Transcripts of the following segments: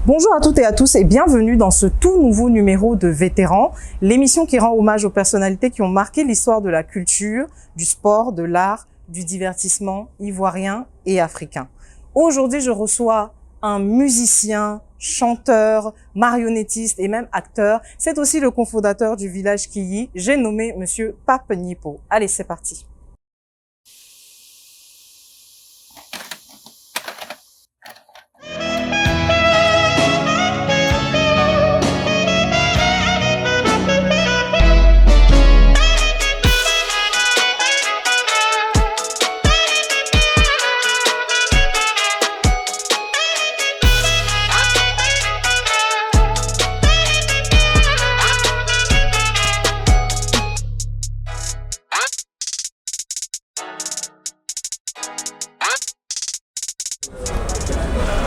Bonjour à toutes et à tous et bienvenue dans ce tout nouveau numéro de Vétérans, l'émission qui rend hommage aux personnalités qui ont marqué l'histoire de la culture, du sport, de l'art, du divertissement ivoirien et africain. Aujourd'hui, je reçois un musicien, chanteur, marionnettiste et même acteur. C'est aussi le cofondateur du village Kiyi. J'ai nommé Monsieur Pape Nipo. Allez, c'est parti.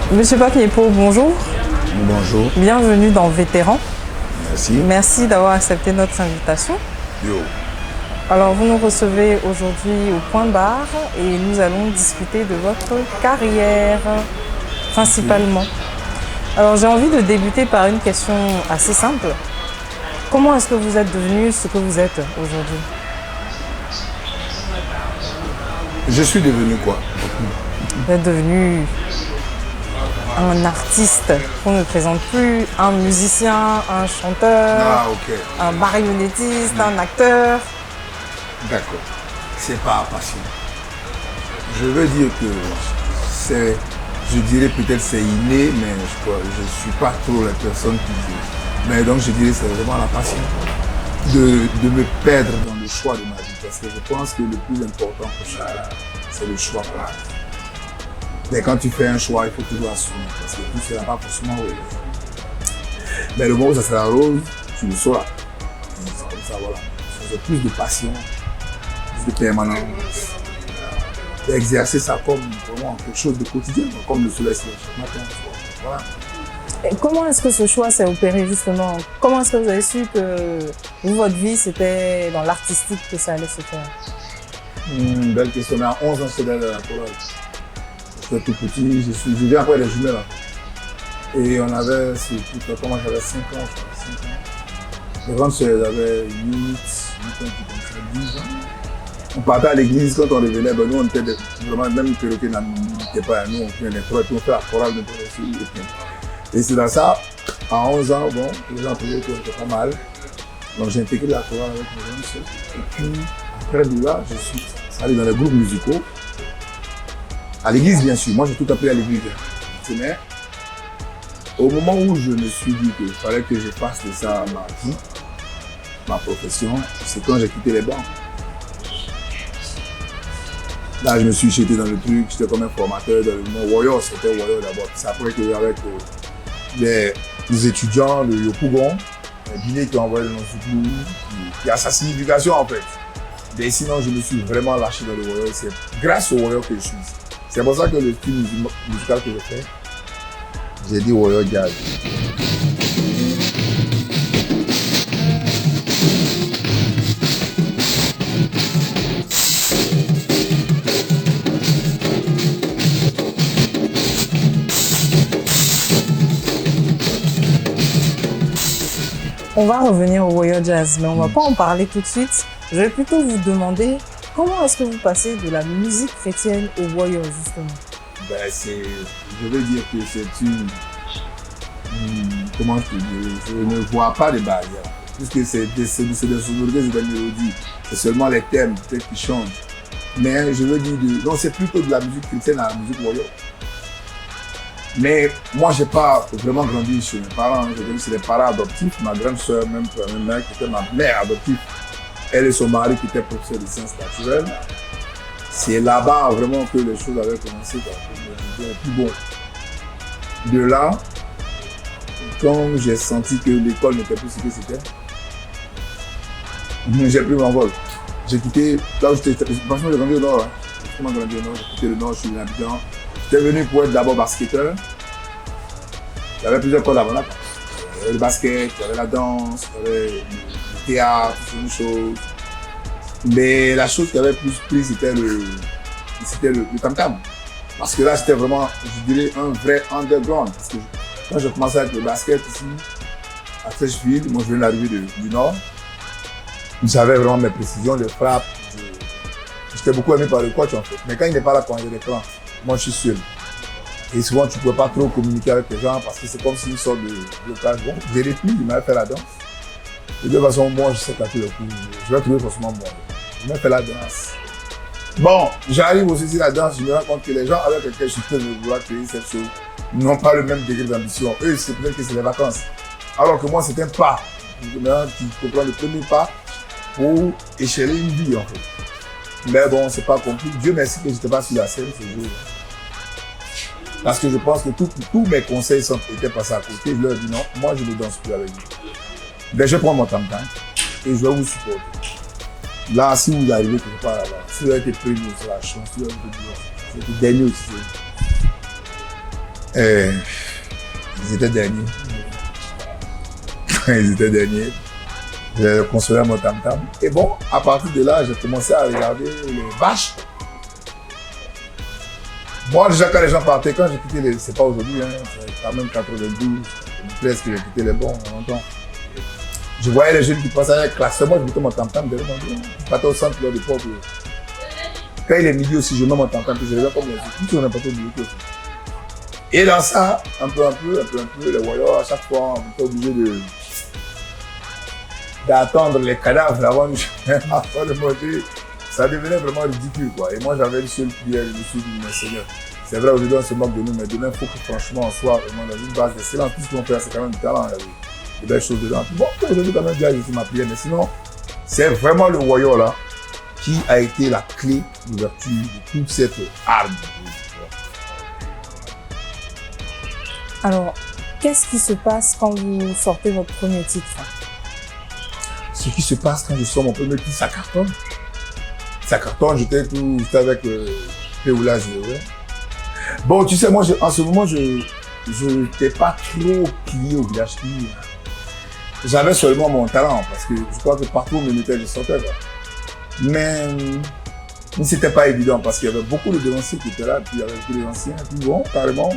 Monsieur Pape Nipo, bonjour. Bonjour. Bienvenue dans Vétérans. Merci. Merci d'avoir accepté notre invitation. Yo. Alors, vous nous recevez aujourd'hui au Point Bar et nous allons discuter de votre carrière, principalement. Alors, j'ai envie de débuter par une question assez simple. Comment est-ce que vous êtes devenu ce que vous êtes aujourd'hui? Je suis devenu quoi? Vous êtes devenu un artiste qu'on ne présente plus, un musicien, un chanteur, un marionnettiste, un acteur. D'accord. C'est pas passion. Je veux dire que c'est, je dirais peut-être c'est inné, mais je suis pas trop la personne qui dit. Mais donc je dirais c'est vraiment la passion de me perdre dans le choix de ma vie. Parce que je pense que le plus important pour chacun, c'est le choix qu'on a. Mais quand tu fais un choix, il faut toujours assumer, parce que tout ne sera pas forcément rose. Mais le moment où ça sera rose, tu le sauras. C'est comme ça, voilà. J'ai plus de passion, plus de permanence. D'exercer ça comme vraiment quelque chose de quotidien, comme le soleil se lève chaque matin. Voilà. Et comment est-ce que ce choix s'est opéré justement? Comment est-ce que vous avez su que votre vie, c'était dans l'artistique que ça allait se faire? Belle question. Mais à 11 ans, j'étais dans la chorale. J'étais tout petit, je viens après les jumelles. Et on avait, comment j'avais 5 ans, je crois, 5 ans. Les grandes sœurs avaient 8 ans, 10 ans. On partait à l'église, quand on revenait, ben nous on était vraiment, même perroquets n'étaient pas à nous, on faisait des trois, puis on fait la chorale de aussi. Et c'est dans ça, à 11 ans, bon, les gens trouvaient que c'était pas mal. Donc j'ai intégré la chorale avec mes grandes sœurs. Et puis, après de là, je suis allé dans les groupes musicaux. À l'église, bien sûr. Moi, j'ai tout appris à l'église. Mais au moment où je me suis dit qu'il fallait que je fasse de ça ma vie, ma profession, c'est quand j'ai quitté les bancs. Là, je me suis jeté dans le truc. J'étais comme un formateur dans le monde. Warrior, c'était Warrior d'abord. C'est après qu'avec les étudiants de Yopougon, un dîner qui a envoyé dans ce groupe, qui a sa signification en fait. Mais sinon, je me suis vraiment lâché dans le Warrior. C'est grâce au Warrior que je suis ici. C'est pour ça que le style musical que je fais, j'ai dit Warrior Jazz. On va revenir au Warrior Jazz, mais on ne va pas en parler tout de suite. Je vais plutôt vous demander comment est-ce que vous passez de la musique chrétienne au Warrior, justement? Ben je veux dire que c'est une comment je dis, je ne vois pas de barrière. Puisque c'est des sonorités et des mélodies. C'est seulement les thèmes peut-être qui changent. Mais je veux dire, donc c'est plutôt de la musique chrétienne à la musique Warrior. Mais moi, je n'ai pas vraiment grandi chez mes parents. J'ai grandi chez les parents adoptifs. Ma grande soeur, même ma mère, qui était ma mère adoptive, elle et son mari qui était professeur de sciences naturelles. C'est là-bas vraiment que les choses avaient commencé à devenir plus bon. De là, quand j'ai senti que l'école n'était plus ce que c'était, j'ai pris mon vol. J'ai quitté, là où j'étais, franchement j'ai grandi au nord. J'ai grandi au nord, j'ai quitté le nord, je suis venu à Abidjan. J'étais venu pour être d'abord basketteur. Il y avait plusieurs codes avant là. Il y avait le basket, il y avait la danse, il y avait le théâtre, toutes ces choses. Mais la chose qui avait plus pris, c'était le tam-tam. Parce que là, c'était vraiment, je dirais, un vrai underground. Parce que Quand j'ai commencé avec le basket ici, à Freshfield, moi je viens d'arriver du Nord. J'avais vraiment mes précisions, les frappes. J'étais beaucoup aimé par le coach en fait. Mais quand il n'est pas là, quand il y a l'écran, moi je suis seul. Et souvent tu ne peux pas trop communiquer avec les gens parce que c'est comme si une sorte de blocage. Bon, j'ai les plus, il m'a fait la danse. De toute façon, moi je sais qu'à tous les coups, je vais trouver forcément bon. Il m'a fait la danse. Bon, j'arrive aussi sur la danse, je me rends compte que les gens avec lesquels je peux vouloir créer cette chose n'ont pas le même degré d'ambition. Eux, c'est peut-être que c'est les vacances. Alors que moi, c'est un pas. Maintenant, tu comprends le premier pas pour écheler une vie, en fait. Mais bon, c'est pas compris. Dieu merci que je n'étais pas sur la scène ce jour. Parce que je pense que tous mes conseils étaient passés à côté. Je leur ai dit non, moi, je ne danse plus avec vous. Mais je prends mon tam-tam et je vais vous supporter. Là, si vous arrivez quelque part là-bas, si vous avez été premier sur la chance, si vous avez été c'était dernier aussi. Ils étaient derniers. Ils étaient derniers. J'ai construit mon tam-tam. Et bon, à partir de là, j'ai commencé à regarder les vaches. Moi, déjà, quand les gens partaient, quand j'ai quitté les... C'est pas aujourd'hui, hein, c'est quand même 92, presque, j'ai quitté les bons, longtemps. Je voyais les jeunes qui passaient avec classe. Moi, je mettais mon tam-tam derrière mon dos. Je partais au centre de l'époque. Quand il est midi aussi, je mets mon tam-tam, puis je reviens comme les autres. Tout on est parti au milieu. Et dans ça, un peu, les voyants, à chaque fois, on était obligé d'attendre les cadavres avant de manger. Ça devenait vraiment ridicule, quoi. Et moi, j'avais une seule prière, je me suis dit, mais Seigneur, c'est vrai, aujourd'hui, on se moque de nous, mais demain, il faut que franchement, on soit vraiment dans une base d'excellence. Tout ce qu'on fait, c'est quand même du talent, là, des belles choses dedans. Bon, aujourd'hui, quand même, déjà, j'ai fait ma prière, mais sinon, c'est vraiment le royaume, là, qui a été la clé d'ouverture de toute cette arme. Alors, qu'est-ce qui se passe quand vous sortez votre premier titre? Ce qui se passe quand je sors mon premier titre, ça cartonne. Ça cartonne, j'étais avec Péoula Zéroué. Bon, tu sais, moi, en ce moment, je n'étais pas trop plié au village. J'avais seulement mon talent, parce que je crois que partout où je me mettais, je sortais. Quoi. Mais c'était pas évident, parce qu'il y avait beaucoup de dénoncés qui étaient là, puis il y avait beaucoup d'anciens. Puis bon, carrément,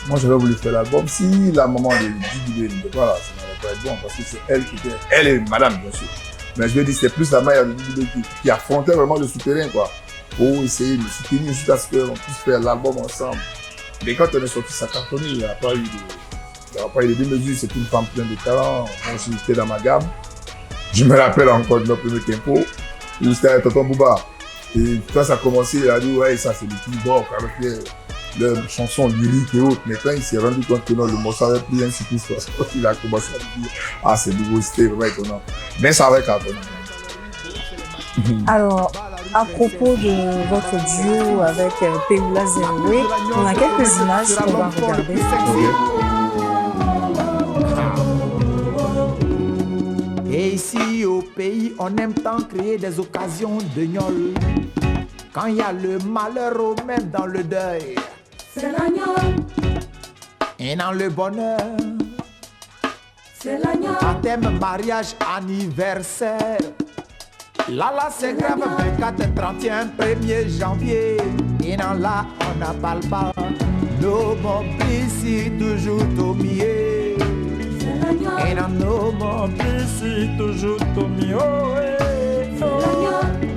moi, j'avais voulu faire l'album. Si la maman de Didi n'était pas là, ça n'allait pas être bon, parce que c'est elle qui était... Elle et madame, bien sûr. Mais je lui ai dit, c'était plus la mère de Didi qui affrontait vraiment le souterrain, quoi. Pour essayer de soutenir jusqu'à ce qu'on puisse faire l'album ensemble. Mais quand on est sorti, ça cartonnait, il n'y a pas eu de démesure, c'est une femme pleine de talent. Moi aussi, j'étais dans ma gamme. Je me rappelle encore de notre premier tempo, où c'était avec Tonton Bouba. Et quand ça a commencé, il a dit, ouais, ça c'est le plus bon, avec leurs chansons lyriques et autres. Mais quand il s'est rendu compte que non, le morceau avait pris un cycle, il a commencé à dire, ah, c'est nouveau, c'était vraiment étonnant. Mais ça avait cartonné. Alors, à propos de votre duo avec Péoula Zéroué, on a quelques images qu'on va regarder. Et ici au pays, on aime tant créer des occasions de gnôle. Quand il y a le malheur ou même dans le deuil, c'est la gnôle. Et dans le bonheur, c'est la gnôle. Baptême, mariage, anniversaire. Là, c'est grave, 24, 31, 1er janvier. Et dans là, on n'a pas le pas. Nos ici, toujours au milieu. Et dans nos ici, toujours au milieu.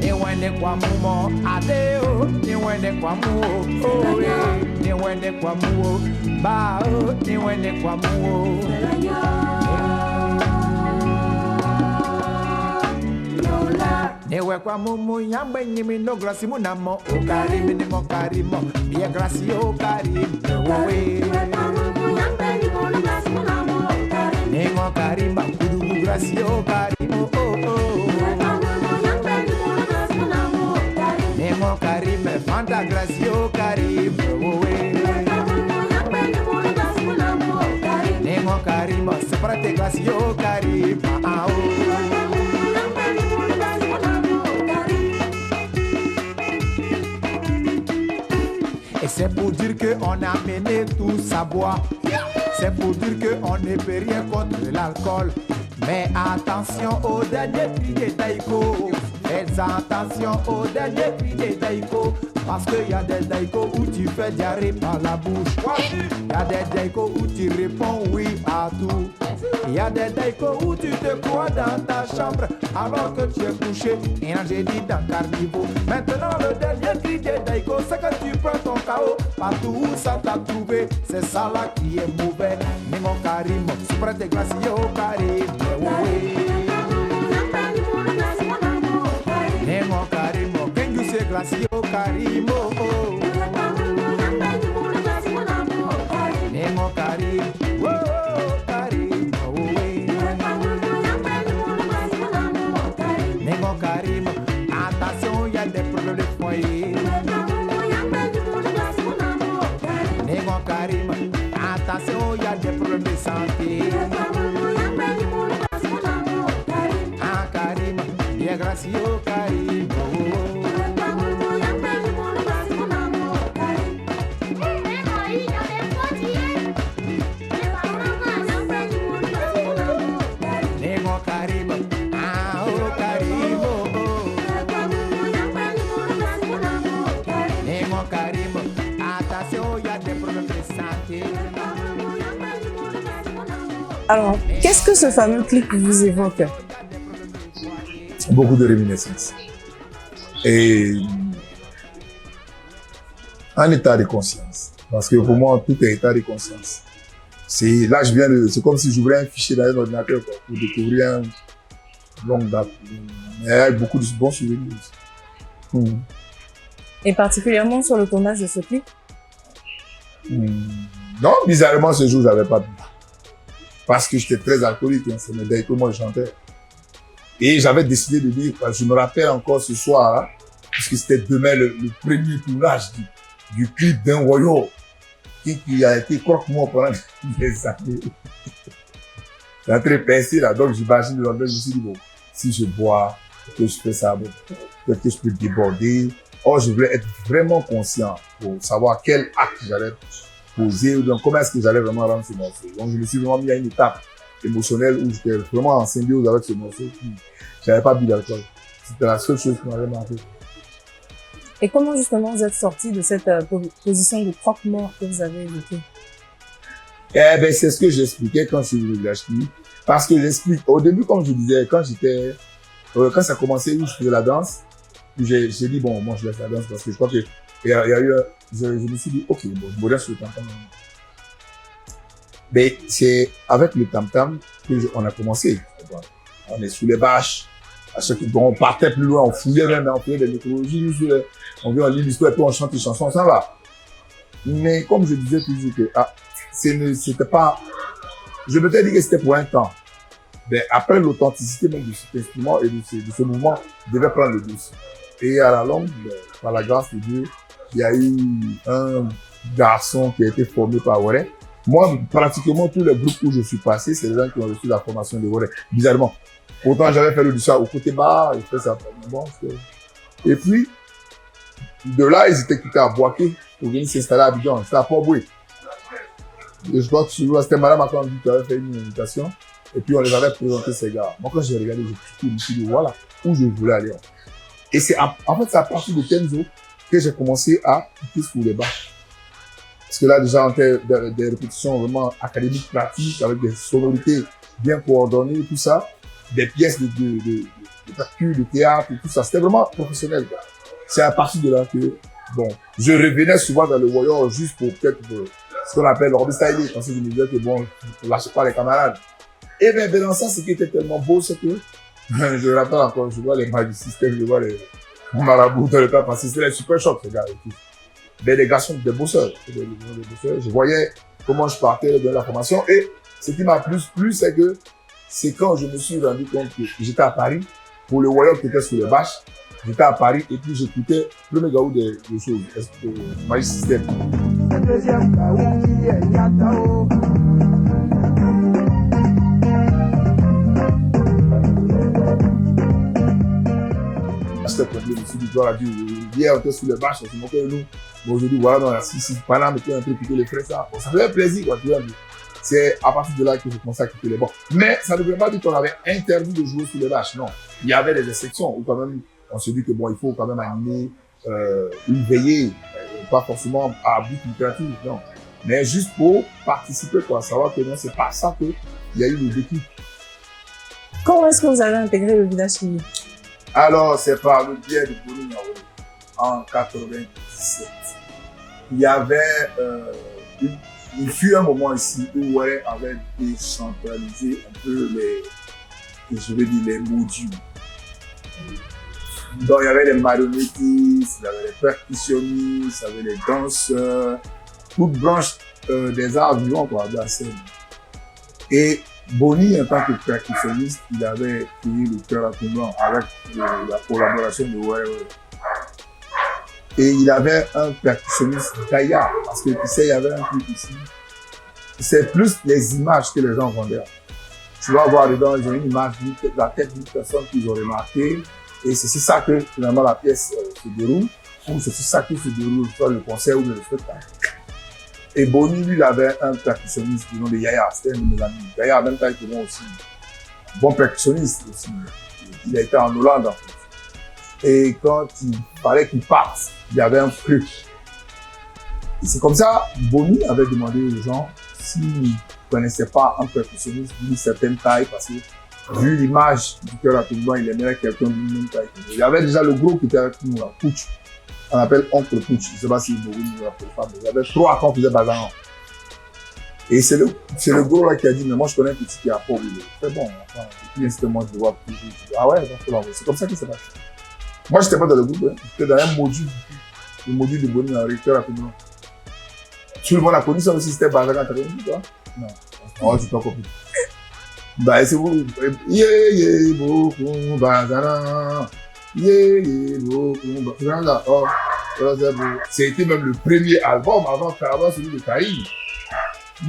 Ni wende kwa mumo adeo, ni wende kwa muo, ni wende kwa muo, bao, ni wende kwa muo. Newe kwa mumu yambe nyimi no grasi munamo o karimi ni mo karimo biye grasi o karim we ne mo karima kudu grasi o karimo ne mo karime fanta grasi o karim we ne mo karima separate grasi o karim Et c'est pour dire qu'on a mené tout ça bois. C'est pour dire qu'on ne peut rien contre l'alcool. Mais attention au dernier cri des taïko. Faites attention au dernier cri des taïko. Parce qu'il y a des daiko où tu fais diarrhée par la bouche. Il y a des daiko où tu réponds oui à tout. Il y a des daiko où tu te crois dans ta chambre alors que tu es couché. Et j'ai dit dans Carnivo. Maintenant le dernier cri des daiko, c'est que tu prends ton chaos. Partout où ça t'a trouvé, c'est ça là qui est mauvais. Ningo Karim, super tes glaces, yo Karim. Ningo Karim, kengu se glace, yo Karim. Ningo Karim, oh Karim, Ningo Karim, attention, y a des problèmes de foyer. Ningo Karim, attention, y a des problèmes de santé. Ah Karim, bien gracieux Karim. Ningo Karim, ah oh Karim, oh oh. Ningo Karim, attention, y a des problèmes de santé. Alors, qu'est-ce que ce fameux clip vous évoque? Beaucoup de réminiscences. Et un état de conscience. Parce que pour moi, tout est état de conscience. C'est comme si j'ouvrais un fichier dans un ordinateur quoi, pour découvrir un longue date. Il y a beaucoup de bons souvenirs. Et particulièrement sur le tournage de ce clip? Non, bizarrement, ce jour, j'avais pas bu. Parce que j'étais très alcoolique, hein, c'est dès que moi je chantais. Et j'avais décidé de dire, je me rappelle encore ce soir, hein, puisque c'était demain le premier tournage du clip d'un royaume qui a été croque-mort pendant des années. C'est très pincé là, donc j'imagine le lendemain, je me suis dit, bon, si je bois, que je fais ça, bon, peut-être que je peux déborder. Or, je voulais être vraiment conscient pour savoir quel acte j'allais poser, ou donc comment est-ce que j'allais vraiment rendre ce morceau. Donc, je me suis vraiment mis à une étape émotionnelle où j'étais vraiment en symbiose avec ce morceau. J'avais pas bu d'alcool. C'était la seule chose qui m'avait marqué. Et comment justement vous êtes sorti de cette position de croque-mort que vous avez évoquée? Eh ben, c'est ce que j'expliquais quand je suis venu de la chimie. Parce que j'explique, au début, comme je disais, quand ça commençait où je faisais la danse, j'ai dit, bon, moi, je laisse la danse parce que je crois que, il y a eu, je me suis dit, ok, bon, je me laisse le tam-tam. Mais c'est avec le tam-tam qu'on a commencé. On est sous les bâches. À chaque fois, on partait plus loin, on fouillait même, on faisait des méthodologies, on vient, on lit l'histoire, et puis on chante les chansons, ça va. Mais comme je disais toujours que, c'était pas, je me suis dit que c'était pour un temps. Mais après, l'authenticité même de cet instrument et de ce mouvement devait prendre le dessus. Et à la longue, par la grâce de Dieu, il y a eu un garçon qui a été formé par Waré. Moi, pratiquement tous les groupes où je suis passé, c'est les gens qui ont reçu la formation de Waré. Bizarrement. Pourtant, j'avais fait l'audition au côté bas, j'ai fait ça. Bon, et puis, de là, ils étaient quittés à Boaké pour venir s'installer à Abidjan. C'était à Port-Boué. Et je crois que c'était Madame Akandi qui avait fait une invitation. Et puis, on les avait présenté ces gars. Moi, quand j'ai regardé, j'ai cliqué, je me suis dit, voilà où je voulais aller. Et c'est, en fait, c'est à partir de Kenzo que j'ai commencé à quitter sous les bâches. Parce que là, déjà, on était des répétitions vraiment académiques, pratiques, avec des sonorités bien coordonnées, tout ça. Des pièces de percus, de théâtre, tout ça. C'était vraiment professionnel, quoi. C'est à partir de là que, bon, je revenais souvent dans le voyage juste pour peut-être ce qu'on appelle le styling, parce que je me disais que bon, je ne lâchais pas les camarades. Et bien, dans ça, ce qui était tellement beau, c'est que, je me rappelle encore, je vois les mags du système, je vois les marabouts dans le temps, parce que c'était les super chocs, ces gars. Mais les garçons, des bosseurs, je voyais comment je partais de la formation, et ce qui m'a plu, c'est que, c'est quand je me suis rendu compte que j'étais à Paris, pour le royaume qui était sous les bâches, j'étais à Paris et puis j'écoutais le premier gaou des choses, Magic System. J'étais tombé dessus du doigt, hier on était sous les bâches, on se moquait de nous. Bon, aujourd'hui, voilà, dans la 6 Paname, et puis on était écouter les frères, ça. Bon, ça faisait plaisir, quoi, tu vois. C'est à partir de là que j'ai commencé à quitter les bancs. Mais ça ne veut pas dire qu'on avait interdit de jouer sous les bâches, non. Il y avait des exceptions où quand même, on se dit que bon, il faut quand même animer une veillée, pas forcément à but lucratif, non. Mais juste pour participer, quoi, savoir que non, c'est pas ça qu'il y a eu le déclic. Comment est-ce que vous avez intégré le village Kili? Alors, c'est par le biais de Boni Niaouré, en 97. Il y avait, il fut un moment ici où Ouaré avait décentralisé un peu les modules. Donc, il y avait les marionnettistes, il y avait les percussionnistes, il y avait les danseurs, toute branche des arts vivants, quoi, de la scène. Et Boni, en tant que percussionniste, il avait créé le Cœur à Comblant avec la collaboration de Ouaré. Et il avait un percussionniste Gaïa, parce que tu sais, il y avait un truc ici. C'est plus les images que les gens vendaient. Tu vas voir dedans, ils ont une image de la tête d'une personne qu'ils ont remarqué. Et c'est sur ça que finalement la pièce se déroule, ou c'est sur ça que se déroule soit le concert ou le spectacle. Et Boni, lui, il avait un percussionniste du nom de Yaya, c'était un de mes amis. Yaya, en même temps que moi aussi, bon percussionniste aussi. Il a été en Hollande en fait. Et quand il fallait qu'il parte, il y avait un truc. Et c'est comme ça, Boni avait demandé aux gens s'ils ne connaissaient pas un percussionniste d'une certaine taille, parce que vu l'image du Cœur à Comblant, il aimerait quelqu'un d'une même taille. Il y avait déjà le gros qui était avec nous, là, Pouch. On appelle Oncle Pouch. Je ne sais pas si vous nous l'appelez pas, mais il y avait 3 quand on faisait bazar. Et c'est le gros là qui a dit, mais moi je connais un petit qui a pas oublié. C'est bon, enfin, et puis moi je le vois toujours. Ah ouais, donc faut l'envoyer. C'est comme ça que c'est passé. Moi j'étais pas dans le groupe, hein. J'étais dans un module, le module de Boni dans le Cœur à Comblant. Tout le monde a connu ça aussi, c'était bazar quand t'avais dit, toi? Non. Oh, tu t'en copies. Bah, c'est vous. Yeah, beaucoup, bazar. Yeah, beaucoup, bazar. Oh, c'était même le premier album avant celui de Kaï.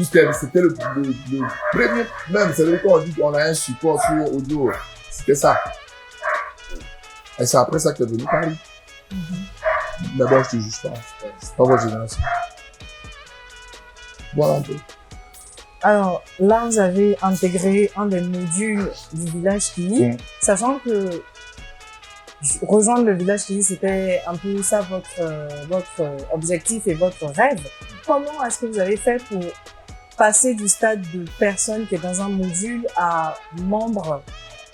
C'était le premier, même, c'est vrai qu'on dit qu'on a un support sur audio. C'était ça. Et c'est après ça que est venu Kaï. D'abord, je te juge pas. C'est pas votre génération. Voilà un peu. Alors là, vous avez intégré un des modules du village Kili, sachant que rejoindre le village Kili, c'était un peu ça votre objectif et votre rêve. Comment est-ce que vous avez fait pour passer du stade de personne qui est dans un module à membre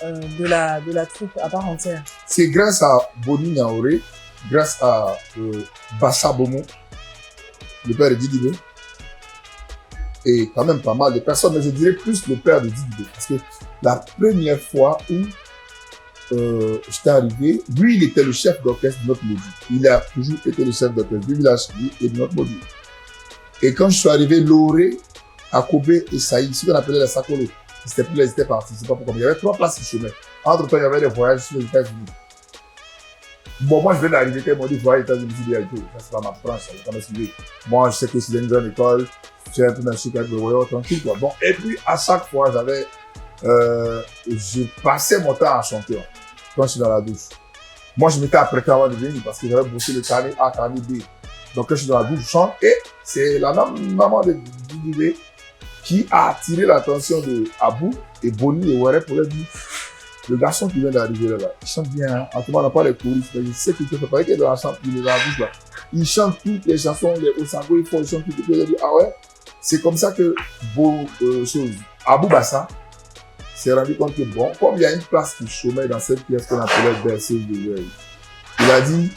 de la troupe à part entière? C'est grâce à Boni Niaouré, grâce à Bassa Bomo, le père de Didibé, et quand même pas mal de personnes, mais je dirais plus le père de Didibé. Parce que la première fois où j'étais arrivé, lui, il était le chef d'orchestre de notre module. Il a toujours été le chef d'orchestre du village et de notre module. Et quand je suis arrivé, Loré, Akobe et Saïd, ce qu'on appelait les Sakolo, ils étaient partis, je sais pas pourquoi, mais il y avait 3 places qui chemin. Entre temps, il y avait des voyages sur les États-Unis. Bon, moi, je viens d'arriver, quand ils m'ont dit voyage aux États-Unis, je dis, ça c'est pas ma franche, ça va pas me suivre. Moi, je sais que c'est une grande école, j'ai un peu marché avec le voyage tranquille, quoi. Bon, et puis, à chaque fois, je passais mon temps à chanter, quand je suis dans la douche. Moi, je m'étais apprêté avant de venir parce que j'avais bossé le carnet A, carnet B. Donc, quand je suis dans la douche, je chante et c'est la maman de Didibé qui a attiré l'attention de Abou et Boni et Ouaré pour leur dire, le garçon qui vient d'arriver là, il chante bien, hein. En tout cas, on n'a pas les choristes, mais je sais qu'il peut faire, qu'il est dans la chambre, il est dans la bouche là. Il chante toutes les chansons, les Osango, il chante toutes les choses. Ah ouais, c'est comme ça que Abou Bassa s'est rendu compte que bon, comme il y a une place qui chômait dans cette pièce qu'on appelait berceuse de l'œil, il a dit,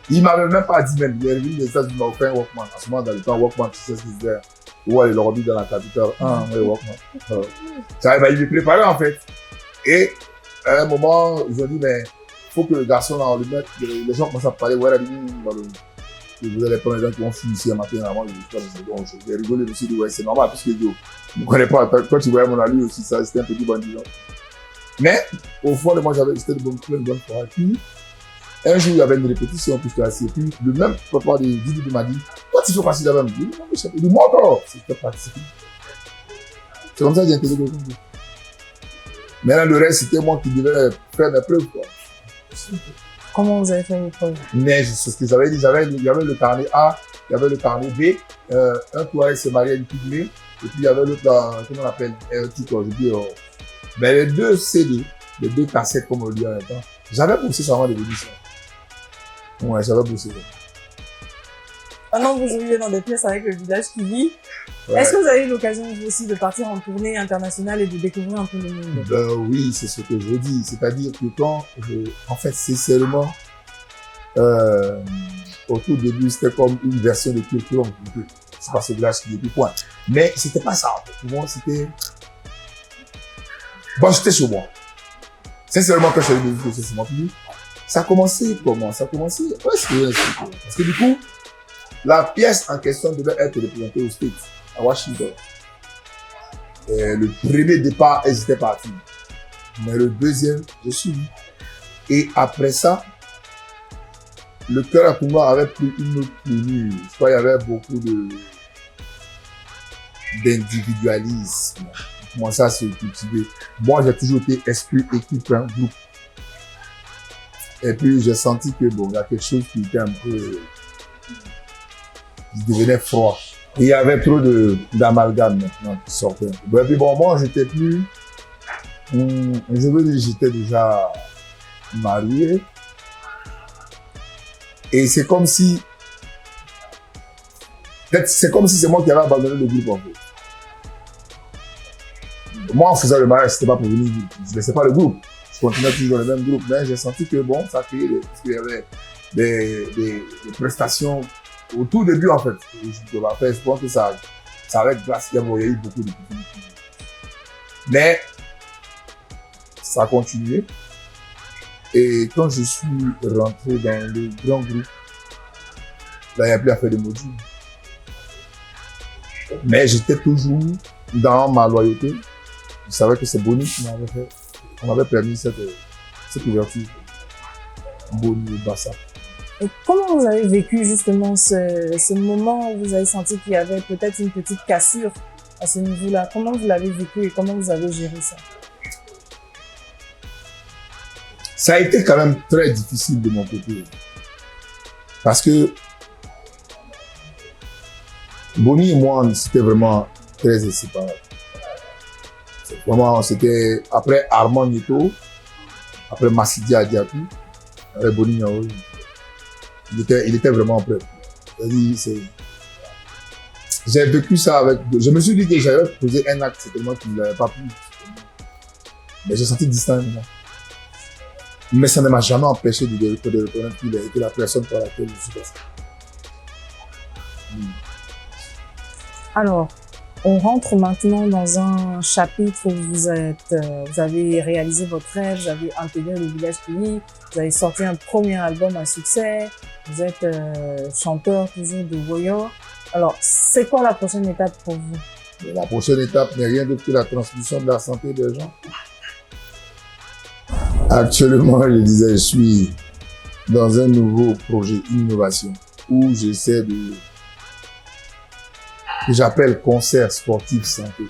il m'avait même pas dit même, il est revenu des États-Unis, il m'a offert un Walkman. À ce moment, dans le temps, Walkman, tu sais ce qu'il disait, où aller le remis dans la capitale, ouais, Walkman. Il m'est préparé en fait. Et à un moment, ils ont dit, mais il faut que le garçon là, on le mette, les gens commencent à parler, ouais, vous allez prendre les gens qui vont finir ici un matin avant, j'ai rigolé, je me suis dit, ouais, c'est normal, parce que je ne connais pas, quand tu voyais mon ami aussi, ça, c'était un petit bandit. Mais, au fond de moi, j'étais de plein de bonnes fois. Puis, un jour, il y avait une répétition, puis j'étais assis, et puis, le même papa de Didi m'a dit, toi, tu fais passer là-bas, il dit, non, mais il dit, moi encore, c'était participer. C'est comme ça que j'ai intégré le groupe. Maintenant, le reste, c'était moi qui devais faire mes preuves, quoi. Comment vous avez fait vos preuves? Mais c'est ce que j'avais dit, il y avait le carnet A, il y avait le carnet B, un touriste s'est marié à une pygmée, et puis il y avait l'autre là, comment on appelle, mais les 2 CD, les 2 cassettes, comme on le dit en même temps, j'avais poussé ça avant de venir ça. Ouais, j'avais bossé. Maintenant, vous jouiez dans des pièces avec le village qui vit. Ouais. Est-ce que vous avez eu l'occasion vous aussi de partir en tournée internationale et de découvrir un peu le monde? Oui, c'est ce que je dis. C'est-à-dire que quand en fait, sincèrement, au tout début, c'était comme une version de culture. C'est pas ce village qui est plus point. Mais c'était pas ça, en fait. Pour moi, c'était... Bon, j'étais chez moi. Sincèrement, quand je suis allé visiter ce ciment public, ça a commencé comment? Ça a commencé... Ouais, c'est vrai. Parce que du coup, la pièce en question devait être représentée aux States, à Washington. Et le premier départ, ils étaient partis. Mais le deuxième, je suis venu. Et après ça, le cœur à Kumba avait pris une autre tournure. Je crois qu'il y avait beaucoup d'individualisme. Comment ça se cultiver. Moi, j'ai toujours été esprit équipe, hein, groupe. Et puis, j'ai senti que bon, il y a quelque chose qui était un peu, qui devenait froid. Et il y avait trop d'amalgame maintenant qui sortait. Et puis bon, moi, j'étais plus, je veux dire, j'étais déjà marié. Et c'est comme si, peut-être, c'est comme si c'est moi qui avais abandonné le groupe, en fait. Moi, en faisant le mariage, c'était pas pour venir, je laissais pas le groupe. Je continuais toujours dans le même groupe, mais j'ai senti que bon, ça créait parce qu'il y avait des prestations au tout début, en fait. Je dois faire, je pense que ça avait grâce, il y a eu beaucoup de petits. Mais, ça a continué. Et quand je suis rentré dans le grand groupe, là, il n'y a plus à faire de modules. Mais j'étais toujours dans ma loyauté. Je savais que c'est Boni qui m'avait permis cette ouverture. Boni et Bassa. Et comment vous avez vécu justement ce moment où vous avez senti qu'il y avait peut-être une petite cassure à ce niveau-là? Comment vous l'avez vécu et comment vous avez géré ça? Ça a été quand même très difficile de mon côté. Parce que Boni et moi, c'était vraiment très inséparables. Vraiment, c'était après Armand Nieto, après Massidi Adiatou, avec Boni Niaoui. Il était vraiment prêt. J'ai vécu ça avec... Je me suis dit que j'avais posé un acte, certainement qu'il ne l'avait pas pris. Mais j'ai senti distant. Mais ça ne m'a jamais empêché de reconnaître qu'il a été la personne par laquelle je suis passé. Alors, on rentre maintenant dans un chapitre où vous avez réalisé votre rêve, vous avez intégré le village Kili, vous avez sorti un premier album à succès, vous êtes chanteur toujours de Woyo. Alors, c'est quoi la prochaine étape pour vous? La prochaine étape n'est rien d'autre que la transmission de la santé des gens. Actuellement, je disais, je suis dans un nouveau projet innovation où j'essaie que j'appelle concert sportif santé.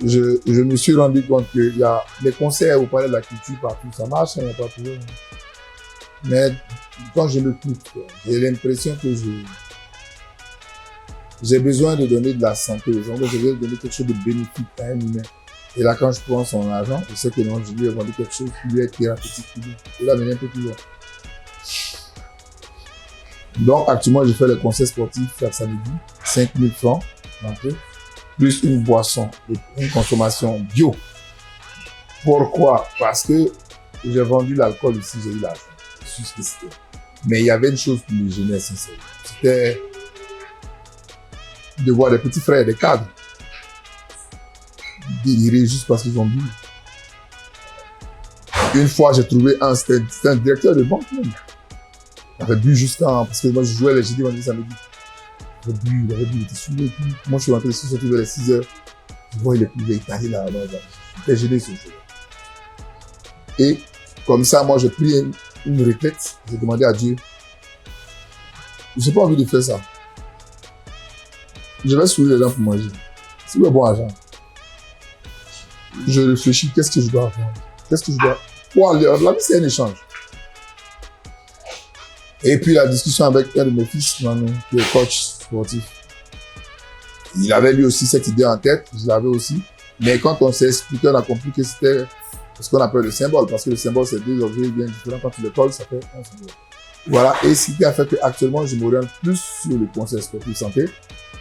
Je me suis rendu compte qu'il y a des concerts au Palais de la Culture partout, ça marche, il n'y a pas toujours. Mais quand je l'écoute, j'ai l'impression que j'ai besoin de donner de la santé aux gens, j'ai besoin de donner quelque chose de bénéfique à un humain. Et là, quand je prends son argent, je sais que non, je lui ai vendu quelque chose qui lui est thérapeutique. Je l'ai amené un peu plus loin. Donc, actuellement, je fais le conseil sportif chaque samedi, 5 000 francs d'entrée, plus une boisson, une consommation bio. Pourquoi? Parce que j'ai vendu l'alcool ici, j'ai eu l'argent. Je suis ce que c'était. Mais il y avait une chose qui me gênait sincèrement. C'était de voir des petits frères, des cadres, délirer juste parce qu'ils ont bu. Une fois, j'ai trouvé c'était un directeur de banque même. Il avait bu juste parce que moi je jouais les jeudis, vendredi, samedi. Il avait bu, il était saoulé. Moi je suis rentré ici, surtout vers les 6 heures. Je vois, il est taillé là. J'étais gêné ce jour. Et comme ça, moi j'ai pris une retraite. J'ai demandé à Dieu. Je n'ai pas envie de faire ça. Je vais saouler les gens pour manger. C'est le bon argent. Je réfléchis, qu'est-ce que je dois avoir? Qu'est-ce que je dois... Wow, la vie, c'est un échange. Et puis la discussion avec un de mes fils, Manu, qui est coach sportif. Il avait lui aussi cette idée en tête, je l'avais aussi. Mais quand on s'est expliqué, on a compris que c'était ce qu'on appelle le symbole. Parce que le symbole, c'est deux objets bien différents. Quand tu le colles, ça fait un symbole. Voilà, et ce qui a fait qu'actuellement, je m'oriente plus sur le conseil sportif santé.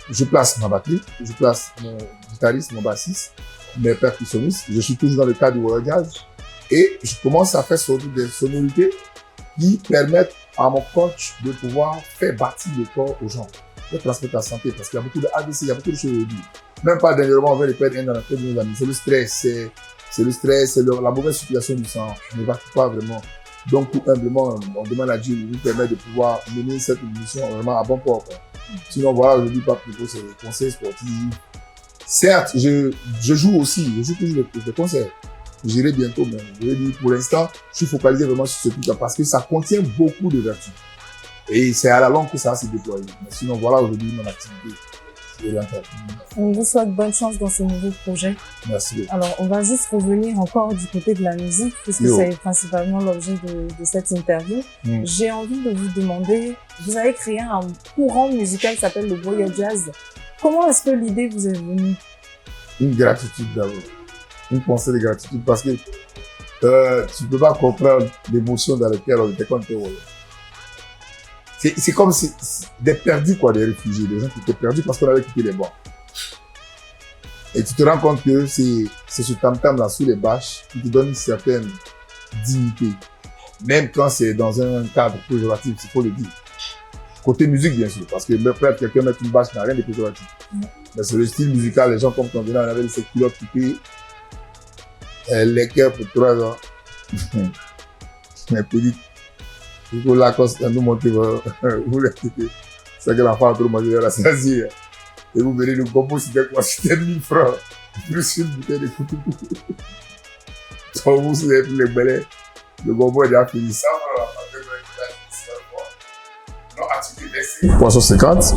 Je place ma batterie, je place mon guitariste, mon bassiste, mes percussionnistes. Je suis toujours dans le cadre du Warrior Jazz. Et je commence à faire surtout des sonorités qui permettent à mon coach de pouvoir faire bâtir le corps aux gens, de transmettre la santé, parce qu'il y a beaucoup de AVC, il y a beaucoup de choses à dire. Même pas dernièrement, on va les perdre un dans la tête de nos amis. C'est le stress, c'est la mauvaise circulation du sang. Je ne m'évacue pas vraiment. Donc, tout humblement, on demande à Dieu de nous permettre de pouvoir mener cette émission vraiment à bon port, quoi. Sinon, voilà, aujourd'hui, pas plutôt, c'est les conseils sportifs. Certes, je joue aussi, je joue toujours des concerts. J'irai bientôt, mais je vais dire, pour l'instant, je suis focalisé vraiment sur ce truc-là parce que ça contient beaucoup de vertus. Et c'est à la longue que ça va se déployer. Mais sinon, voilà aujourd'hui mon activité. On vous souhaite bonne chance dans ce nouveau projet. Merci. Alors, on va juste revenir encore du côté de la musique, puisque c'est principalement l'objet de cette interview. J'ai envie de vous demander, vous avez créé un courant musical qui s'appelle le Warrior Jazz. Comment est-ce que l'idée vous est venue? Une gratitude d'abord. Une pensée de gratitude parce que tu peux pas comprendre l'émotion dans laquelle on était quand on était Warrior. C'est comme si des perdus, quoi, des réfugiés, des gens qui étaient perdus parce qu'on avait quitté les bancs. Et tu te rends compte que c'est ce tam-tam-là sous les bâches qui te donne une certaine dignité. Même quand c'est dans un cadre péjoratif, il faut le dire. Côté musique, bien sûr, parce que peut-être quelqu'un met une bâche n'a rien de péjoratif. Mais c'est le style musical, les gens comme ton venant, on avait ces culottes coupées, les cœurs pour 3 ans. Mais petit. Il faut la cause nous monter, vous l'écoutez. C'est que l'enfant a trop mangé à la saisie. Et vous verrez le gombo, c'était quoi? C'était 1000 francs. Plus une bouteille de couteau. Donc vous, c'est plus les belets. Le gombo est déjà fini. 100 francs. Poisson 50.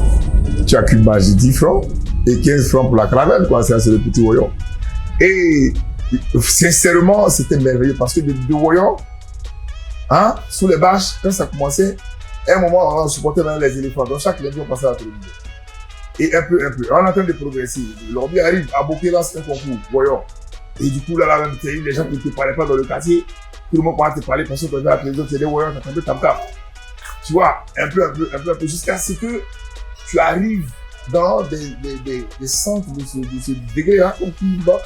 Tu as qu'une marge de 10 francs. Et 15 francs pour la caravelle, quoi. C'est le petit voyant. Et sincèrement, c'était merveilleux parce que de voyants, hein, sous les bâches, quand ça commençait, à un moment, on supportait même les éléphants. Donc, chaque lundi, on passait à la télévision. Et un peu. On est en train de progresser. L'ordi arrive à Bokeh, lance un concours, voyons. Et du coup, là, la même série, les gens qui ne te parlaient pas dans le quartier, tout le monde commence à te parler parce que quand tu vas à la télévision, tu es des voyants, tu as un peu tam-tam. Tu vois, un peu, jusqu'à ce que tu arrives dans des centres de ce degré, hein, comme tout le monde,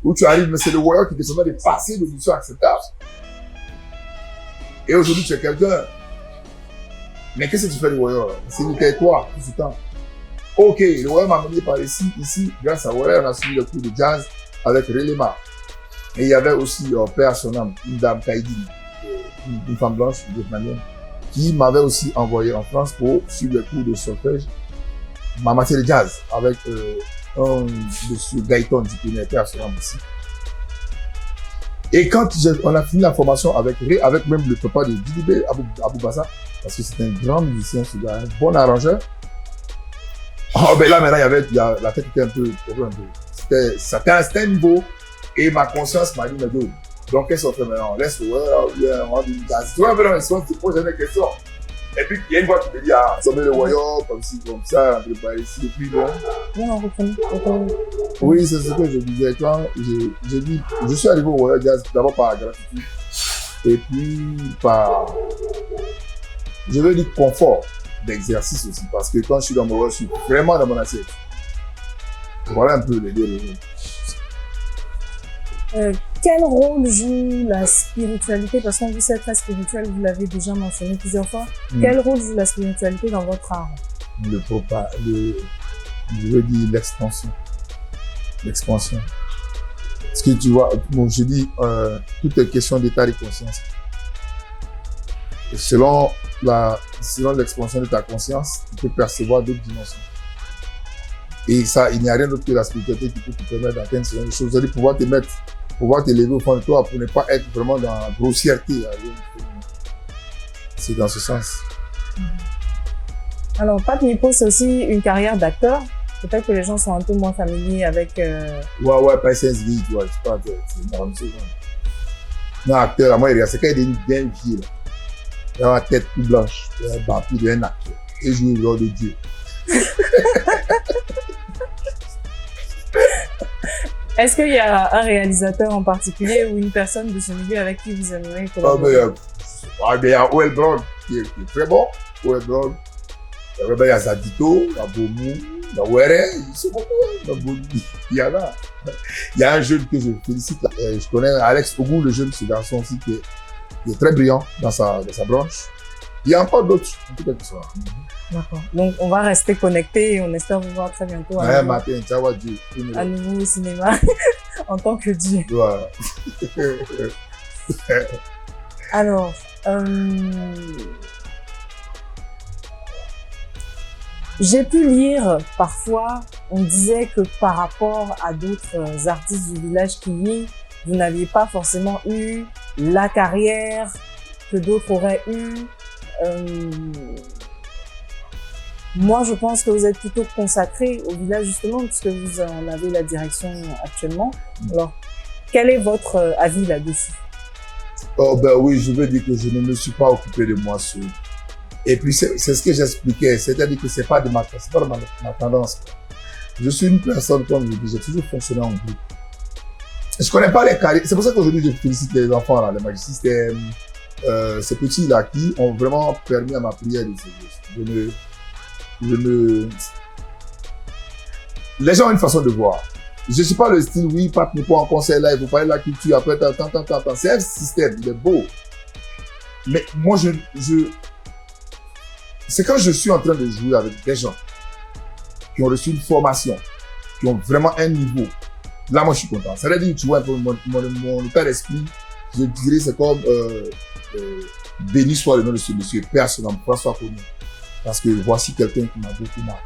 où tu arrives, mais c'est le voyant qui te permet de passer de l'audition acceptable. Et aujourd'hui, tu es quelqu'un. Mais qu'est-ce que tu fais du Warrior? C'est du territoire, tout ce temps. Ok, le Warrior m'a mené par ici, grâce à Warrior, on a suivi le cours de jazz avec Relema. Et il y avait aussi, père à son âme, une dame Kaïdine, une femme blanche, vietnamienne, qui m'avait aussi envoyé en France pour suivre le cours de solfège, ma matière de jazz, avec un monsieur Gaëton, du connais, père à son âme aussi. Et quand on a fini la formation avec même le papa de Didibé, Abou Bassa, parce que c'est un grand musicien, ce gars, un bon arrangeur. Oh, ben là, maintenant, la tête était un peu. C'était un niveau, et ma conscience m'a dit, mais d'où? Donc, qu'est-ce qu'on fait maintenant? On laisse, on va du jazz. Tu vois, maintenant, ils sont, tu poses des questions. Et puis, il y a une voix qui te dit, ah, sommet le voyant, comme ci, comme ça, on peut pas ici, et puis bon. Non, oui, c'est ce que je disais. Quand j'ai dit, je suis arrivé au Warrior Jazz d'abord par gratitude, et puis par, je veux dire, confort d'exercice aussi, parce que quand je suis dans mon Warrior, je suis vraiment dans mon assiette. Voilà un peu les deux raisons. Quel rôle joue la spiritualité? Parce qu'on vous sait très spirituel, vous l'avez déjà mentionné plusieurs fois. Quel rôle joue la spiritualité dans votre art? Je veux dire l'expansion. L'expansion. Parce que tu vois, bon, je dis, tout est question d'état de conscience. Et selon l'expansion de ta conscience, tu peux percevoir d'autres dimensions. Et ça, il n'y a rien d'autre que la spiritualité qui peut te permettre d'atteindre ce genre de choses. C'est-à-dire pouvoir t'élever au fond de toi pour ne pas être vraiment dans la grossièreté. C'est dans ce sens. Alors, Pape Nipo, c'est aussi une carrière d'acteur. Peut-être que les gens sont un peu moins familiers avec... Ouais, pas SSV, tu vois, c'est pas... C'est une chose. Non, acteur, à moi, c'est quand il est bien vieux, là. Il a la tête toute blanche, il a un vampire, il a un acteur. Et joue le rôle de Dieu. Est-ce qu'il y a un réalisateur en particulier ou une personne de ce milieu avec qui vous aimeriez collaborer? Ouais, mais il y a Oel Brown qui est très bon. Oel Brown. Il y a Zadito, il y a Bomou, il y a Were, ils sont beaucoup. Il y en a. Il y a un jeune que je félicite. Je connais Alex Ogou, le jeune, ce garçon aussi qui est très brillant dans sa branche. Il y a encore d'autres, en tout cas, qui sont là. D'accord. Donc, on va rester connectés et on espère vous voir très bientôt Ouais, matin, tu vas Dieu. à nouveau au cinéma en tant que Dieu. Voilà. Alors, j'ai pu lire parfois, on disait que par rapport à d'autres artistes du village Kiyi, vous n'aviez pas forcément eu la carrière que d'autres auraient eu. Moi, je pense que vous êtes plutôt consacré au village justement, puisque vous en avez la direction actuellement. Alors, quel est votre avis là-dessus? Oh ben oui, je veux dire que je ne me suis pas occupé de moi seul. Et puis c'est ce que j'expliquais, c'est-à-dire que c'est pas de ma tendance. Je suis une personne, comme je dis, j'ai toujours fonctionné en groupe. Je connais pas les carrières. C'est pour ça qu'aujourd'hui je félicite les enfants là, les Magistystèmes, ces petits là qui ont vraiment permis à ma prière de se Les gens ont une façon de voir. Je suis pas le style, oui, Pape n'est pas en concert là, il faut parler de la culture, après, tant. C'est un système, il est beau. Mais moi, c'est quand je suis en train de jouer avec des gens qui ont reçu une formation, qui ont vraiment un niveau. Là, moi, je suis content. Ça veut dire, tu vois, un peu mon état d'esprit, je dirais, c'est comme, béni soit le nom de ce monsieur, Père, son nom, soit connu. Parce que voici quelqu'un qui m'a beaucoup marqué.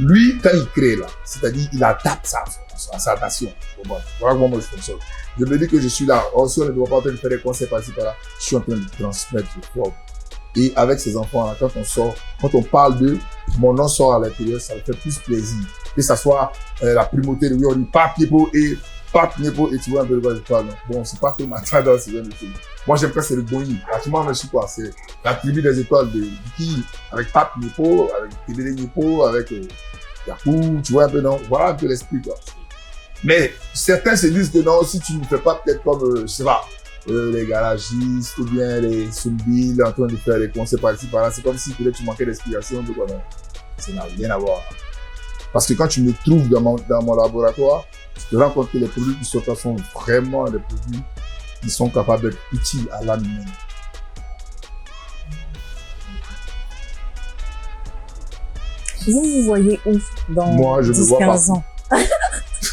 Lui, quand il crée là, c'est-à-dire, il adapte sa nation. Voilà comment moi je fonctionne. Je me dis que je suis là. Si on ne doit pas en train de faire des concerts par-ci par-là, je suis en train de transmettre le forme. Et avec ces enfants-là, quand on parle d'eux, mon nom sort à l'intérieur, ça me fait plus plaisir. Que ça soit la primauté de oui, on dit Pape Nepo et tu vois un peu de quoi je parle. Bon, c'est pas que ma tendance, c'est bien de tout. Moi, j'aime pas c'est le Boni. Pratiquement, je suis quoi? C'est la tribu des étoiles de qui? Avec Pape Nepo, avec Tébélé Nepo, avec Yakou, tu vois un peu, non? Voilà un peu l'esprit, quoi. Mais certains se disent que non, si tu ne fais pas peut-être comme, je sais pas, les garagistes ou bien les Soumbil en train de faire les concerts par-ci par-là, c'est comme si peut-être tu manquais d'inspiration, de quoi, non? Ça n'a rien à voir. Parce que quand tu me trouves dans mon laboratoire, je te rends compte que les produits qui sortent sont vraiment des produits qui sont capables d'être utiles à l'âme humaine. Vous vous voyez où dans Moi, je 10-15 ans?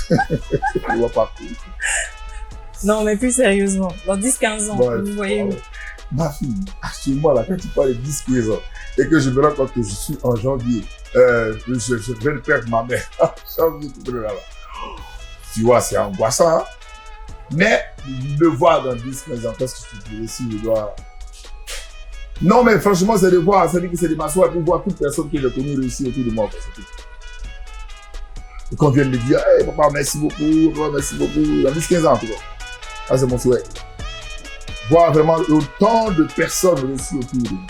Je vois partout. Non, mais plus sérieusement, dans 10-15 ans, Ouais, vous voyez où? Ma fille, actuellement, là, quand tu parles de 10-15 ans, et que je me rends compte que je suis en janvier, je viens de perdre ma mère. Janvier, tout là. Tu vois, c'est angoissant, hein? Mais, de voir dans 10-15 ans, qu'est-ce que tu dirais si je dois... Non, mais franchement, c'est de voir, c'est-à-dire que c'est de m'asseoir pour voir toute personne que j'ai connue réussir autour de moi. Et qu'on vienne me dire, hey, papa, merci beaucoup, dans 10-15 ans, en tout cas. Ça, c'est mon souhait. Voir vraiment autant de personnes réussir autour de moi.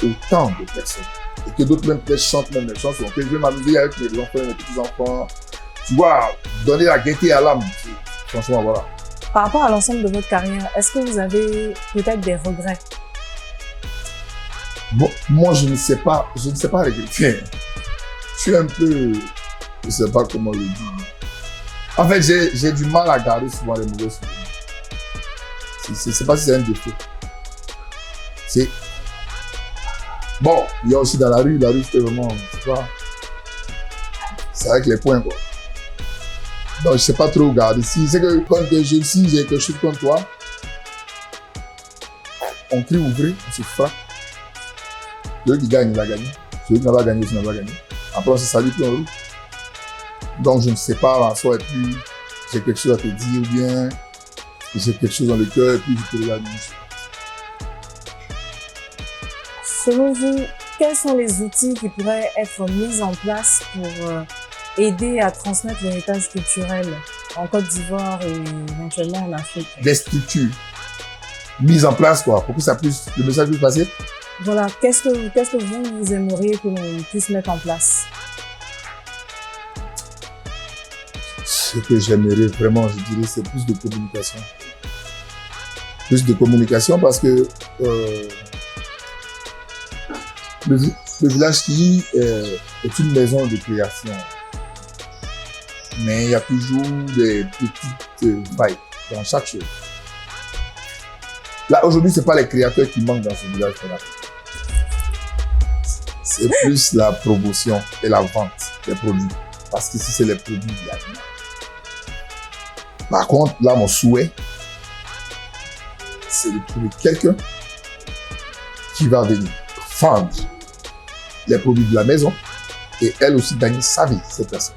Autant de personnes. Et que d'autres même peut-être chantent même les chansons. Que je vais m'amuser avec mes enfants, mes petits-enfants. Tu vois, donner la gaieté à l'âme. Franchement, voilà. Par rapport à l'ensemble de votre carrière, est-ce que vous avez peut-être des regrets? Bon, moi, je ne sais pas regretter. Je suis un peu, je sais pas comment le dire. En fait, j'ai du mal à garder souvent les mauvais souvenirs. C'est pas si c'est un défaut. Bon, il y a aussi dans la rue c'était vraiment, je sais pas, c'est avec les points, quoi. Donc, je sais pas trop garder. C'est que quand t'es jeune, si j'ai quelque chose contre toi, on crie ouvrir, on se frappe. Celui qui gagne, il a gagné. Celui qui n'a pas gagné, il n'a pas gagné. Après, on se salue puis on roule. Donc, je ne sais pas en soi, et puis j'ai quelque chose à te dire, ou bien j'ai quelque chose dans le cœur, et puis je te regarde. Selon vous, quels sont les outils qui pourraient être mis en place pour aider à transmettre l'héritage culturel en Côte d'Ivoire et éventuellement en Afrique? Des structures mises en place, quoi, pour que ça puisse, le message puisse passer. Voilà, qu'est-ce que vous aimeriez que l'on puisse mettre en place? Ce que j'aimerais vraiment, je dirais, c'est plus de communication. plus de communication parce que le village qui est une maison de création. Mais il y a toujours des petites failles dans chaque chose. Là, aujourd'hui, ce n'est pas les créateurs qui manquent dans ce village. C'est plus la promotion et la vente des produits. Parce que si c'est les produits, il y a rien. Par contre, là, mon souhait, c'est de trouver quelqu'un qui va venir vendre les produits de la maison et elle aussi gagner sa vie, cette personne.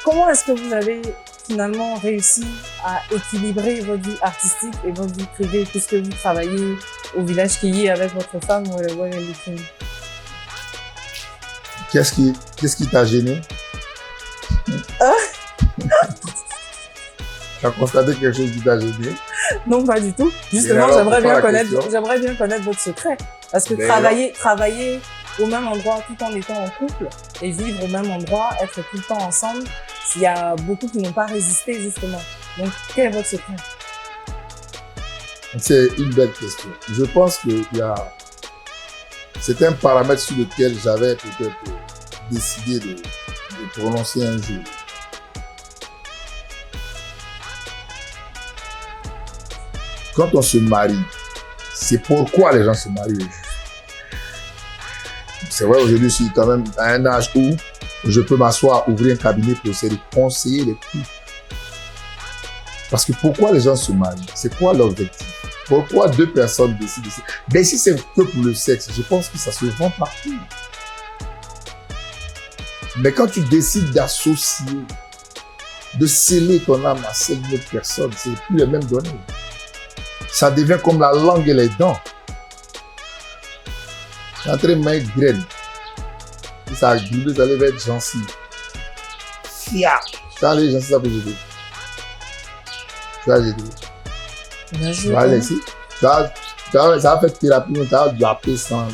Comment est-ce que vous avez finalement réussi à équilibrer votre vie artistique et votre vie privée puisque vous travaillez au village Kiyi avec votre femme ou le Qu'est-ce qui t'a gêné? Tu as constaté quelque chose qui t'a gêné? Non, pas du tout. Justement, j'aimerais bien connaître votre secret. Parce que travailler au même endroit tout en étant en couple et vivre au même endroit, être tout le temps ensemble, il y a beaucoup qui n'ont pas résisté justement. Donc, quel est votre secret? C'est une belle question. Je pense que c'est un paramètre sur lequel j'avais peut-être décidé de prononcer un jour. Quand on se marie, c'est pourquoi les gens se marient. C'est vrai, aujourd'hui, je suis quand même à un âge où je peux m'asseoir, ouvrir un cabinet pour essayer de conseiller les couples. Parce que pourquoi les gens se marient? C'est quoi l'objectif? Pourquoi deux personnes décident? Ben, si c'est que pour le sexe, je pense que ça se vend partout. Mais quand tu décides d'associer, de sceller ton âme à celle d'une autre personne, c'est plus les mêmes données. Ça devient comme la langue et les dents. C'est en train de mettre graine. Si ça a glissé, ça devait être gentil. Fia! Tu as les gencives, ça peut aider. Tu vas aider. Tu vas laisser. Ça va faire thérapie, tu vas de la paix sans.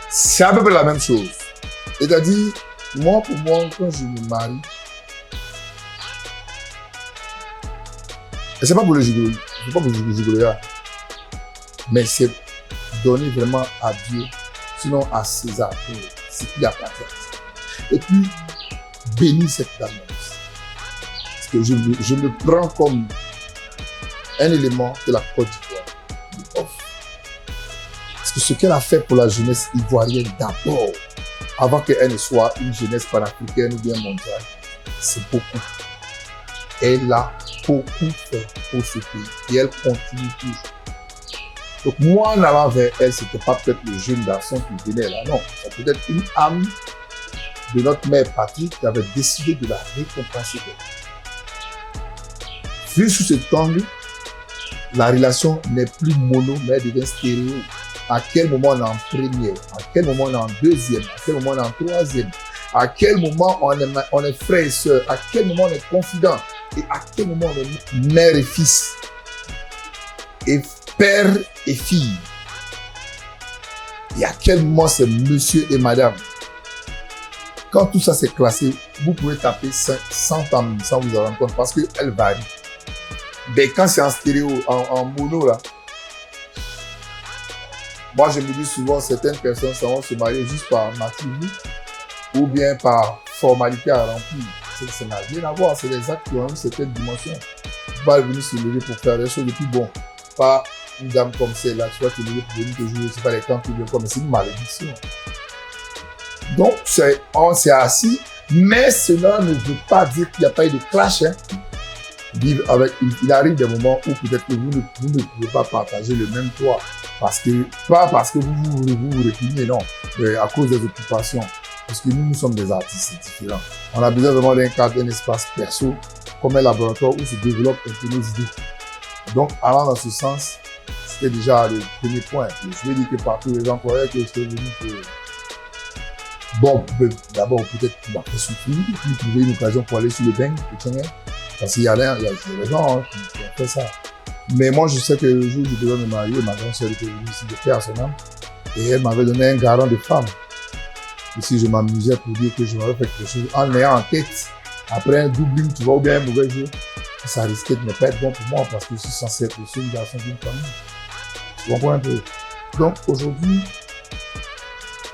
C'est à peu près la même chose. C'est-à-dire, moi, pour moi, quand je me marie, et c'est pas pour le gigoler, c'est pas pour le gigoler, mais c'est donner vraiment à Dieu, sinon à César, pour ce qu'il appartient. Et puis, bénir cette dame. Parce que je me prends comme un élément de la Côte d'Ivoire lui offre. Parce que ce qu'elle a fait pour la jeunesse ivoirienne d'abord, avant qu'elle ne soit une jeunesse panafricaine ou bien mondiale, c'est beaucoup. Elle a beaucoup fait pour ce pays et elle continue toujours. Donc moi, en allant vers elle, c'était pas peut-être le jeune garçon qui venait là, non. C'est peut-être une âme de notre mère patrie qui avait décidé de la récompenser. Vu sous cet angle, la relation n'est plus mono, mais elle devient stéréo. À quel moment on est en première, à quel moment on est en deuxième, à quel moment on est en troisième, à quel moment on est frère et soeur, à quel moment on est confident, et à quel moment on est mère et fils, et père et fille, et à quel moment c'est monsieur et madame. Quand tout ça c'est classé, vous pouvez taper 100 ans sans vous en rendre compte parce qu'elle varie. Mais quand c'est en stéréo, en mono là, moi je me dis souvent certaines personnes vont se marier juste par maturité ou bien par formalité à remplir. Ça n'a rien à voir, c'est des actes qui ont une certaine dimension. Tu ne peux pas venir se lever pour faire des choses et puis bon, pas une dame comme celle-là, tu vas te lever pour venir te jouer, c'est pas les temps qui viennent comme, c'est une malédiction. Donc, on s'est assis, mais cela ne veut pas dire qu'il n'y a pas eu de clash. Hein. Il arrive des moments où peut-être que vous ne pouvez pas partager le même toit. Pas parce que vous répugnez, non, mais à cause des occupations. Parce que nous sommes des artistes différents. On a besoin vraiment d'un cadre, d'un espace perso, comme un laboratoire où se développent un peu nos idées. Donc, allant dans ce sens, c'était déjà le premier point. Je vais dire que partout, les gens croyaient que j'étais venu pour... Bon, d'abord, peut-être pour marquer sur tout, puis trouver une occasion pour aller sur le bain, parce qu'il y a des gens qui ont fait ça. Mais moi, je sais que le jour où je devais me marier, ma grande sœur était venue ici de paix à son âme, et elle m'avait donné un garant de femme. Et si je m'amusais pour dire que je m'avais fait quelque chose en ayant en tête, après un doubling, tu vois, ou bien un mauvais jeu, ça risquait de ne pas être bon pour moi parce que je suis censé être le seul garçon d'une famille. Tu comprends un peu? Donc aujourd'hui,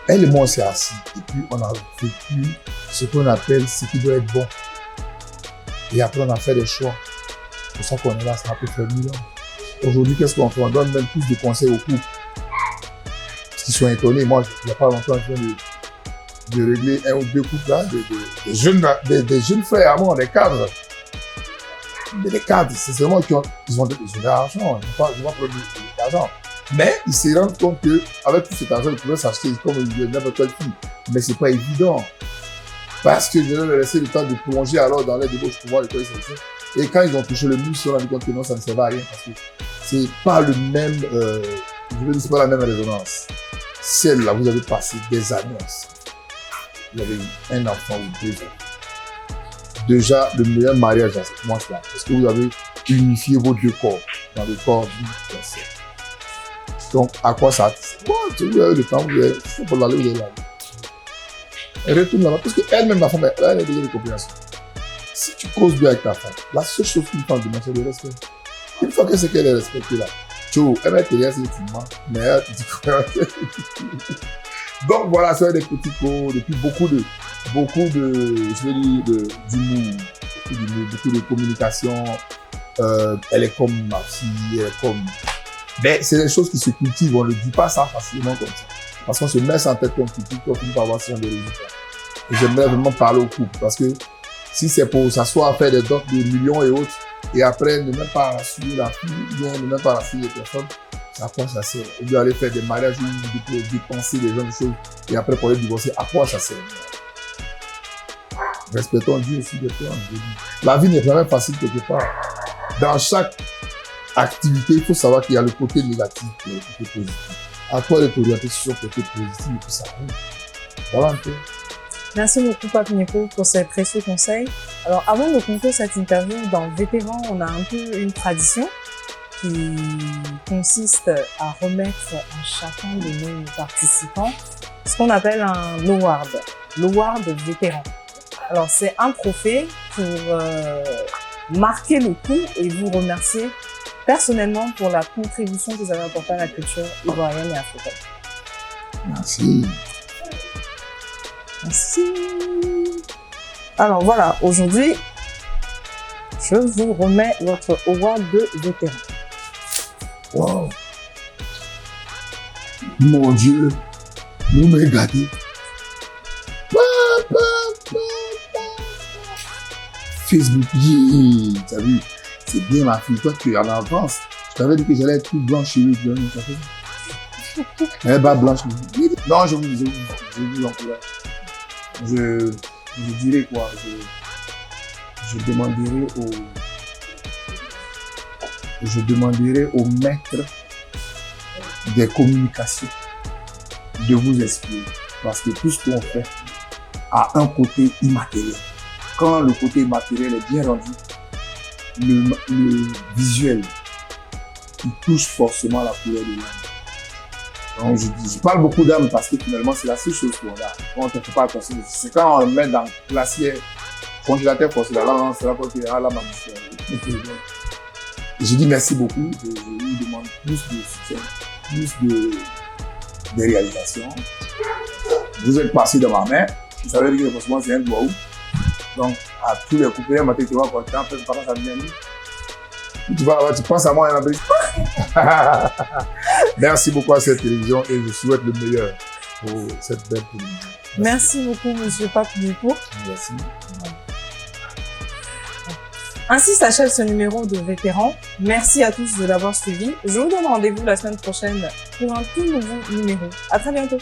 elle et moi on s'est assis et puis on a vécu ce qu'on appelle ce qui doit être bon. Et après on a fait des choix. C'est pour ça qu'on est là, ça a peu fait 1000 ans. Aujourd'hui, qu'est-ce qu'on fait? On donne même plus de conseils aux couples. Parce qu'ils sont étonnés. Moi, il n'y a pas longtemps, je viens de régler un ou deux couples là, des jeunes frères à moi, des cadres. Des cadres, c'est seulement qu'ils ont de l'argent, ils n'ont pas produit d'argent. Mais ils se rendent compte qu'avec tout cet argent, ils pouvaient s'acheter comme n'importe quelle fille. Mais c'est pas évident. Parce que je leur ai laissé le temps de plonger alors dans les débauches pour voir de quoi ils s'agissait. Et quand ils ont touché le mur, ils se sont rendus compte que non, ça ne servait à rien parce que c'est pas le même, je veux dire, c'est pas la même résonance. Celle-là, vous avez passé des années ensemble. Vous avez eu un enfant ou deux enfants. Déjà, le meilleur mariage, c'est moi ça. Parce que vous avez unifié vos deux corps dans le corps d'une personne. Donc, à quoi ça sert? Bon, vous avez le temps, vous avez, c'est pour l'aller, vous allez là. Elle retourne là-bas, parce qu'elle-même, la femme, elle a besoin de compréhension. Si tu causes bien avec ta femme, la seule chose qu'une femme demande, c'est le respect. Une fois que c'est qu'elle est respectée là, elle va te laisser effectivement, mais elle te dit quoi. Donc voilà, ça va être des petits cours, depuis beaucoup de, je veux dire, d'humour, beaucoup de communication. Elle est comme ma fille, elle est comme... Mais c'est des choses qui se cultivent, on ne dit pas ça facilement comme ça. Parce qu'on se met ça en tête qu'on cultive, qu'on finit par avoir ce genre de résultats. Et j'aimerais vraiment parler au couple, parce que si c'est pour s'asseoir à faire des dots de millions et autres, et après ne même pas rassurer la fille, bien ne même pas rassurer les personnes, à quoi ça sert? Ou bien aller faire des mariages où vous dépenser des gens de choses, et après pour les divorcer, à quoi ça sert? Respectons Dieu aussi des temps. La vie n'est jamais facile quelque part. Dans chaque activité, il faut savoir qu'il y a le côté négatif et le côté positif. À toi de t'orienter sur le côté positif et puis ça arrive. Voilà un peu. Merci beaucoup, Pape Nico, pour ces précieux conseils. Alors, avant de conclure cette interview, dans Vétéran, on a un peu une tradition qui consiste à remettre à chacun de nos participants ce qu'on appelle un award, l'award vétéran. Alors, c'est un trophée pour marquer le coup et vous remercier personnellement pour la contribution que vous avez apportée à la culture ivoirienne et africaine. Merci. Merci. Alors voilà, aujourd'hui, je vous remets votre award de vétéran. Wow. Mon Dieu, vous m'avez gâté. Facebook, t'as vu, c'est bien ma fille. Toi, tu es en avance. Je t'avais dit que j'allais être plus blanche chez eux. Elle est pas blanche. Non, je vous encourage. Je dirais quoi, je demanderai au maître des communications de vous expliquer. Parce que tout ce qu'on fait a un côté immatériel. Quand le côté immatériel est bien rendu, le visuel, il touche forcément la couleur de l'âme. Donc je parle beaucoup d'âme parce que finalement c'est la seule chose qu'on a. Quand on ne fait pas attention, c'est quand on le met dans le glacier, congélateur forcé, là, c'est là qu'on dit ah là ma mission. Je dis merci beaucoup, je vous demande plus de soutien, plus de réalisations. Vous êtes passé dans ma main, ça veut dire que forcément c'est un doigt où. Donc à tous les coupés, un matin tu vas porter un peu de parents, ça vient de nous. Tu penses à moi, Anna Brice. Merci beaucoup à cette télévision et je souhaite le meilleur pour cette belle télévision. Merci beaucoup, monsieur Pape Nico. Merci. Ainsi s'achève ce numéro de Vétéran. Merci à tous de l'avoir suivi. Je vous donne rendez-vous la semaine prochaine pour un tout nouveau numéro. À très bientôt.